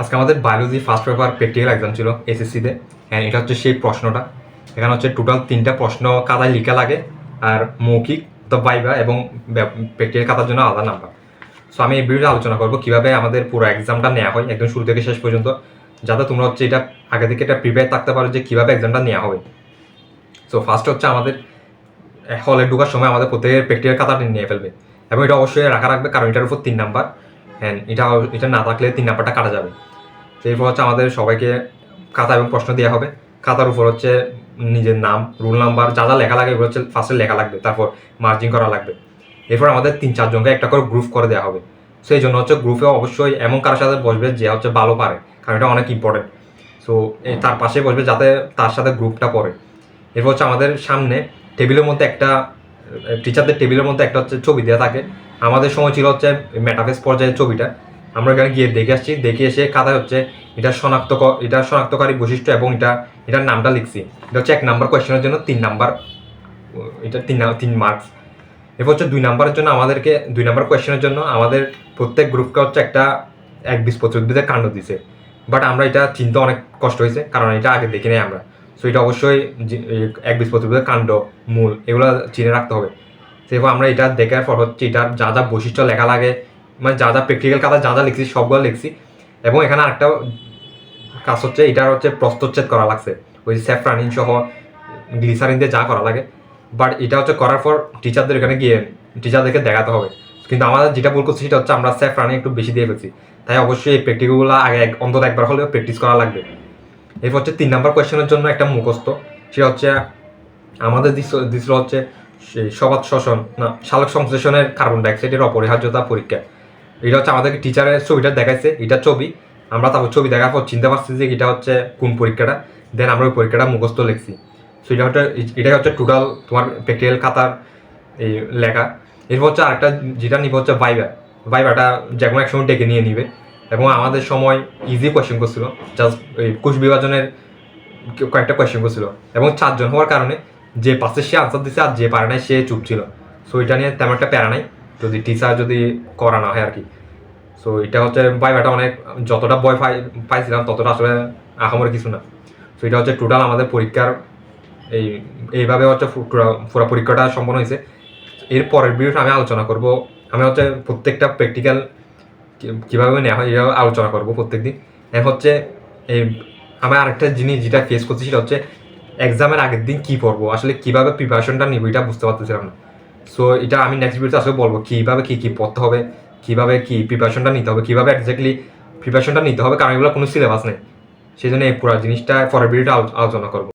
আজকে আমাদের biology first paper practical exam ছিল এসএসসিতে। হ্যাঁ, এটা হচ্ছে সেই প্রশ্নটা। এখানে হচ্ছে টোটাল 3টা প্রশ্ন কাদায় লিখা লাগে, আর মৌখিক তো ভাইভা এবং প্র্যাকটিক্যাল কাতার জন্য আলাদা নাম্বার। সো আমি এই ভিডিওতে আলোচনা করবো কীভাবে আমাদের পুরো এক্সামটা নেওয়া হয় একদম শুরু থেকে শেষ পর্যন্ত, যাতে তোমরা হচ্ছে এটা আগে থেকে এটা প্রিপেয়ার থাকতে পারো যে কীভাবে এক্সামটা নেওয়া হবে। সো ফার্স্ট হচ্ছে আমাদের হলে ঢোকার সময় আমাদের প্রত্যেকের প্র্যাকটিক্যাল খাতাটা নিয়ে ফেলবে, এবং এটা অবশ্যই রাখবে কারণ এটার উপর 3 নাম্বার। হ্যাঁ, এটা না থাকলে 3 নাম্বারটা কাটা যাবে। তো এরপর হচ্ছে আমাদের সবাইকে খাতা এবং প্রশ্ন দেওয়া হবে। খাতার উপর হচ্ছে নিজের নাম, রোল নাম্বার, যা যা লেখা লাগে এগুলো হচ্ছে ফার্স্টে লেখা লাগবে, তারপর মার্জিং করা লাগবে। এরপর আমাদের 3-4 জনকে একটা করে গ্রুপ করে দেওয়া হবে। সেই জন্য হচ্ছে গ্রুপে অবশ্যই এমন কারোর সাথে বসবে যে হচ্ছে ভালো পারে, কারণ এটা অনেক ইম্পর্টেন্ট। সো তার পাশে বসবে যাতে তার সাথে গ্রুপটা পড়ে। এরপর হচ্ছে আমাদের সামনে টেবিলের মধ্যে একটা টিচারদের টেবিলের মধ্যে একটা হচ্ছে ছবি দেওয়া থাকে। আমাদের সময় ছিল হচ্ছে মেটাফেস পর্যায়ের ছবিটা। আমরা এখানে গিয়ে দেখে এসে খাতায় হচ্ছে এটা শনাক্তকারী বৈশিষ্ট্য এবং এটার নামটা লিখছি। এটা হচ্ছে 1 নাম্বার কোয়েশ্চেনের জন্য 3 নাম্বার, এটা 3 মার্কস। এরপর হচ্ছে 2 নাম্বারের জন্য আমাদেরকে 2 নাম্বার কোয়েশ্চেনের জন্য আমাদের প্রত্যেক গ্রুপকে হচ্ছে একটা একবীজপত্র উদ্ভিদের কাণ্ড দিছে। বাট আমরা এটা চিনতে অনেক কষ্ট হয়েছে, কারণ এটা আগে দেখি নাই আমরা। সো এটা অবশ্যই একবীজপত্র উদ্ভিদের কাণ্ড, মূল এগুলো চিনে রাখতে হবে। সেরকম আমরা এটা দেখার পর হচ্ছে এটার যা যা বৈশিষ্ট্য লেখা লাগে, মানে যা যা প্র্যাকটিক্যাল কাজ যা যা লিখছি সবগুলো লিখছি। এবং এখানে আরেকটা কাজ হচ্ছে এটার হচ্ছে প্রস্তচ্ছেদ করা লাগছে, ওই স্যাফরানিন সহ গ্লিসারিন দিয়ে যা করা লাগে। বাট এটা হচ্ছে করার পর টিচারদের এখানে গিয়ে টিচারদেরকে দেখাতে হবে। কিন্তু আমাদের যেটা ভুল করছি সেটা হচ্ছে আমরা স্যাফরানিন একটু বেশি দিয়ে ফেলছি। তাই অবশ্যই এই প্র্যাকটিক্যালগুলো আগে অন্তত একবার হলেও প্র্যাকটিস করা লাগবে। এরপর হচ্ছে 3 নাম্বার কোয়েশ্চেনের জন্য একটা মুখস্থ। সেটা হচ্ছে আমাদের দিছিল হচ্ছে সেই সবাত শ্বসন না সালোক সংশ্লেষণের কার্বন ডাইঅক্সাইডের অপরিহার্যতা পরীক্ষা। এটা হচ্ছে আমাদেরকে টিচারের ছবিটা দেখাইছে, এটা ছবি। আমরা তারপর ছবি দেখার পর চিনতে পারছি যে এটা হচ্ছে কোন পরীক্ষাটা। দেন আমরা ওই পরীক্ষাটা মুখস্থ লিখছি। সো এটাই হচ্ছে টোটাল তোমার প্র্যাকটিক্যাল খাতার এই লেখা। এরপর হচ্ছে আরেকটা যেটা নিবে হচ্ছে ভাইভাটা যে কোনো এক সময় ডেকে নিয়ে নিবে। এবং আমাদের সময় ইজি কোয়েশ্চেন করছিল, জাস্ট এই কোষ বিভাজনের কয়েকটা কোয়েশ্চেন করছিল, এবং 4 জন হওয়ার কারণে যে পাশে সে আনসার দিচ্ছে আর যে পারে নাই সে চুপ ছিল। সো এটা নিয়ে তেমন একটা প্যারা নাই যদি টিচার যদি করা না হয় আর কি। সো এটা হচ্ছে ভাইভাটা অনেক যতটা ভয় পাইছিলাম ততটা আসলে আহামরি কিছু না। সো এটা হচ্ছে টোটাল আমাদের পরীক্ষার এইভাবে হচ্ছে পুরো পরীক্ষাটা সম্পন্ন হয়েছে। এর পরের ভিডিওটা আমি আলোচনা করব, আমি হচ্ছে প্রত্যেকটা প্র্যাকটিক্যাল কীভাবে নেওয়া হয় এটা আলোচনা করবো প্রত্যেকদিন। এখন হচ্ছে এই আমি আরেকটা জিনিস যেটা ফেস করছি সেটা হচ্ছে এক্সামের আগের দিন কী পড়বো, আসলে কীভাবে প্রিপারেশনটা নিব এটা বুঝতে পারতেছিলাম না। সো এটা আমি নেক্সট ভিডিওতে আসলে বলবো কীভাবে কী পড়তে হবে, কীভাবে প্রিপারেশনটা নিতে হবে, কীভাবে এক্স্যাক্টলি প্রিপারেশনটা নিতে হবে, কারণ এগুলো কোনো সিলেবাস নেই। সেই জন্য এই পুরো জিনিসটা পরের ভিডিওটা আলোচনা করবো।